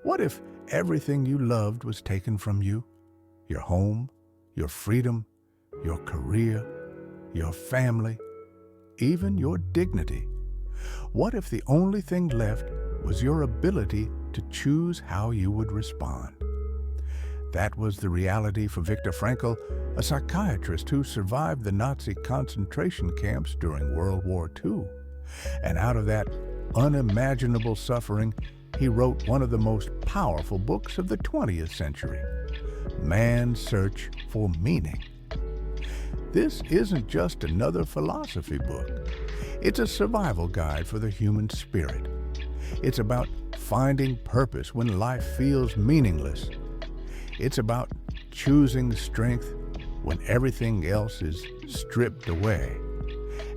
What if everything you loved was taken from you? Your home, your freedom, your career, your family, even your dignity. What if the only thing left was your ability to choose how you would respond? That was the reality for Viktor Frankl, a psychiatrist who survived the Nazi concentration camps during World War II. And out of that unimaginable suffering, he wrote one of the most powerful books of the 20th century, Man's Search for Meaning. This isn't just another philosophy book. It's a survival guide for the human spirit. It's about finding purpose when life feels meaningless. It's about choosing strength when everything else is stripped away.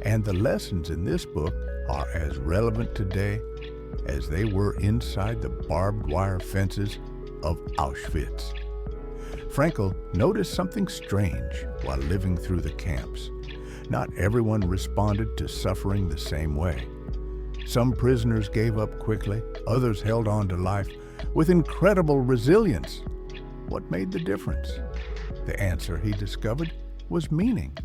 And the lessons in this book are as relevant today as they were inside the barbed wire fences of Auschwitz. Frankl noticed something strange while living through the camps. Not everyone responded to suffering the same way. Some prisoners gave up quickly, others held on to life with incredible resilience. What made the difference? The answer, he discovered, was meaning.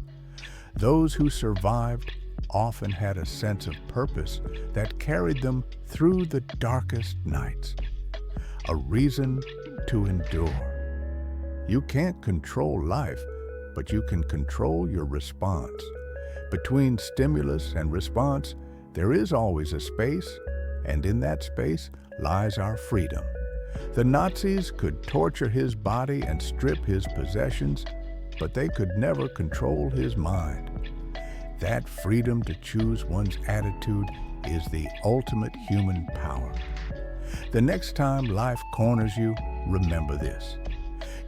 Those who survived often had a sense of purpose that carried them through the darkest nights, a reason to endure. You can't control life, but you can control your response. Between stimulus and response, there is always a space, and in that space lies our freedom. The Nazis could torture his body and strip his possessions, but they could never control his mind. That freedom to choose one's attitude is the ultimate human power. The next time life corners you, remember this.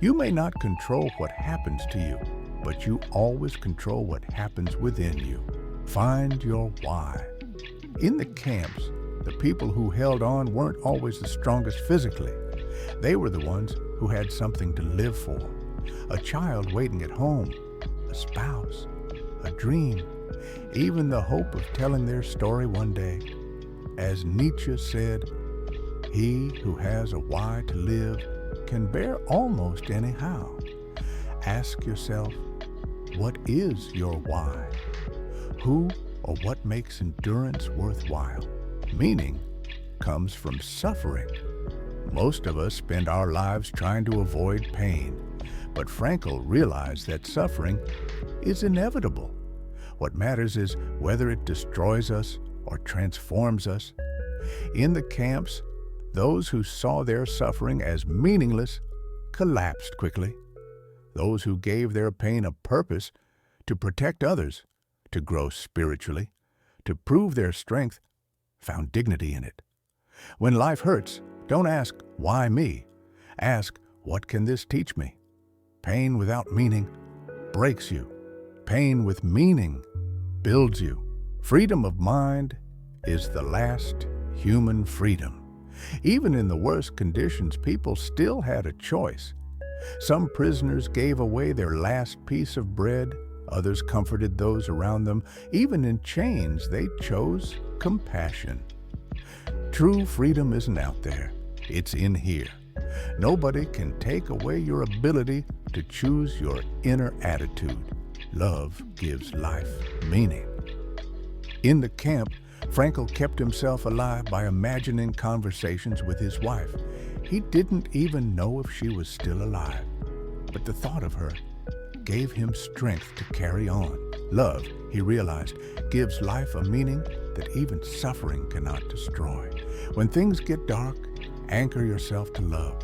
You may not control what happens to you, but you always control what happens within you. Find your why. In the camps, the people who held on weren't always the strongest physically. They were the ones who had something to live for. A child waiting at home, a spouse, a dream, even the hope of telling their story one day. As Nietzsche said, "He who has a why to live can bear almost any how." Ask yourself, what is your why? Who or what makes endurance worthwhile? Meaning comes from suffering. Most of us spend our lives trying to avoid pain, but Frankl realized that suffering is inevitable. What matters is whether it destroys us or transforms us. In the camps, those who saw their suffering as meaningless collapsed quickly. Those who gave their pain a purpose to protect others, to grow spiritually, to prove their strength, found dignity in it. When life hurts, don't ask, "Why me?" Ask, "What can this teach me?" Pain without meaning breaks you. Pain with meaning builds you. Freedom of mind is the last human freedom. Even in the worst conditions, people still had a choice. Some prisoners gave away their last piece of bread. Others comforted those around them. Even in chains, they chose compassion. True freedom isn't out there. It's in here. Nobody can take away your ability to choose your inner attitude. Love gives life meaning. In the camp, Frankl kept himself alive by imagining conversations with his wife. He didn't even know if she was still alive, but the thought of her gave him strength to carry on. Love, he realized, gives life a meaning that even suffering cannot destroy. When things get dark, anchor yourself to love.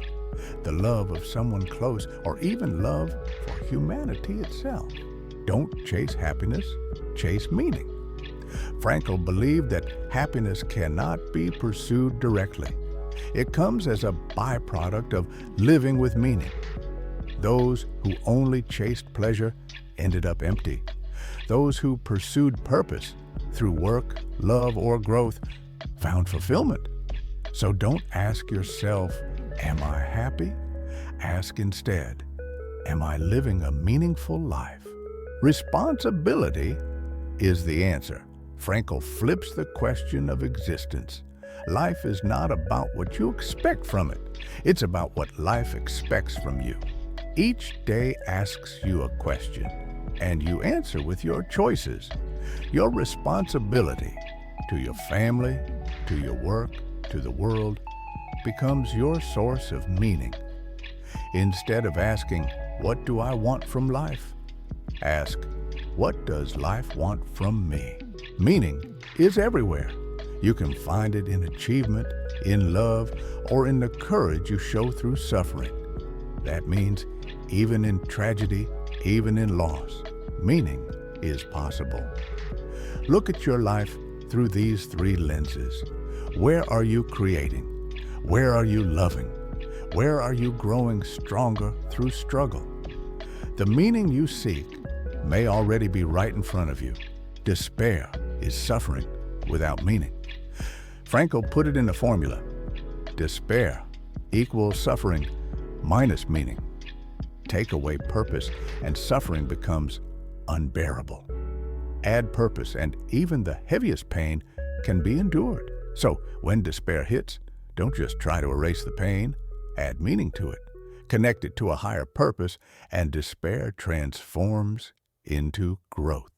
The love of someone close, or even love for humanity itself. Don't chase happiness, chase meaning. Frankl believed that happiness cannot be pursued directly. It comes as a byproduct of living with meaning. Those who only chased pleasure ended up empty. Those who pursued purpose through work, love, or growth found fulfillment. So don't ask yourself, "Am I happy?" Ask instead, "Am I living a meaningful life?" Responsibility is the answer. Frankl flips the question of existence. Life is not about what you expect from it. It's about what life expects from you. Each day asks you a question, and you answer with your choices. Your responsibility to your family, to your work, to the world, becomes your source of meaning. Instead of asking, "What do I want from life?" ask, "What does life want from me?" Meaning is everywhere. You can find it in achievement, in love, or in the courage you show through suffering. That means even in tragedy, even in loss, meaning is possible. Look at your life through these three lenses. Where are you creating? Where are you loving? Where are you growing stronger through struggle? The meaning you seek may already be right in front of you. Despair is suffering without meaning. Frankl put it in a formula. Despair equals suffering minus meaning. Take away purpose and suffering becomes unbearable. Add purpose and even the heaviest pain can be endured. So when despair hits, don't just try to erase the pain, add meaning to it. Connect it to a higher purpose, and despair transforms into growth.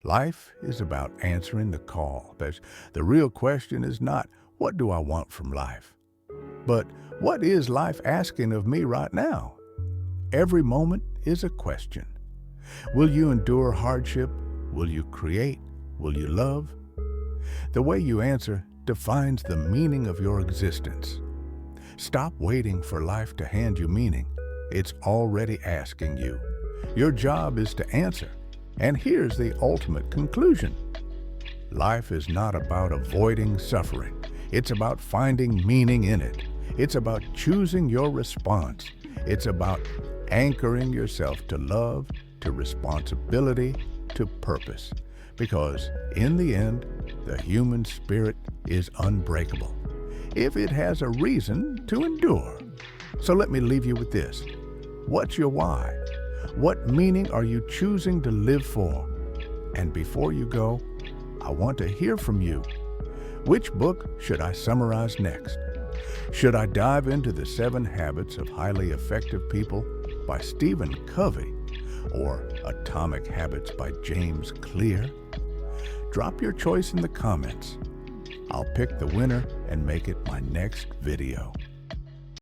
Life is about answering the call. But the real question is not, what do I want from life? But what is life asking of me right now? Every moment is a question. Will you endure hardship? Will you create? Will you love? The way you answer defines the meaning of your existence. Stop waiting for life to hand you meaning. It's already asking you. Your job is to answer. And here's the ultimate conclusion. Life is not about avoiding suffering. It's about finding meaning in it. It's about choosing your response. It's about anchoring yourself to love, to responsibility, to purpose. Because in the end, the human spirit is unbreakable if it has a reason to endure. So let me leave you with this. What's your why? What meaning are you choosing to live for? And before you go, I want to hear from you. Which book should I summarize next? Should I dive into the 7 Habits of Highly Effective People by Stephen Covey or Atomic Habits by James Clear? Drop your choice in the comments. I'll pick the winner and make it my next video.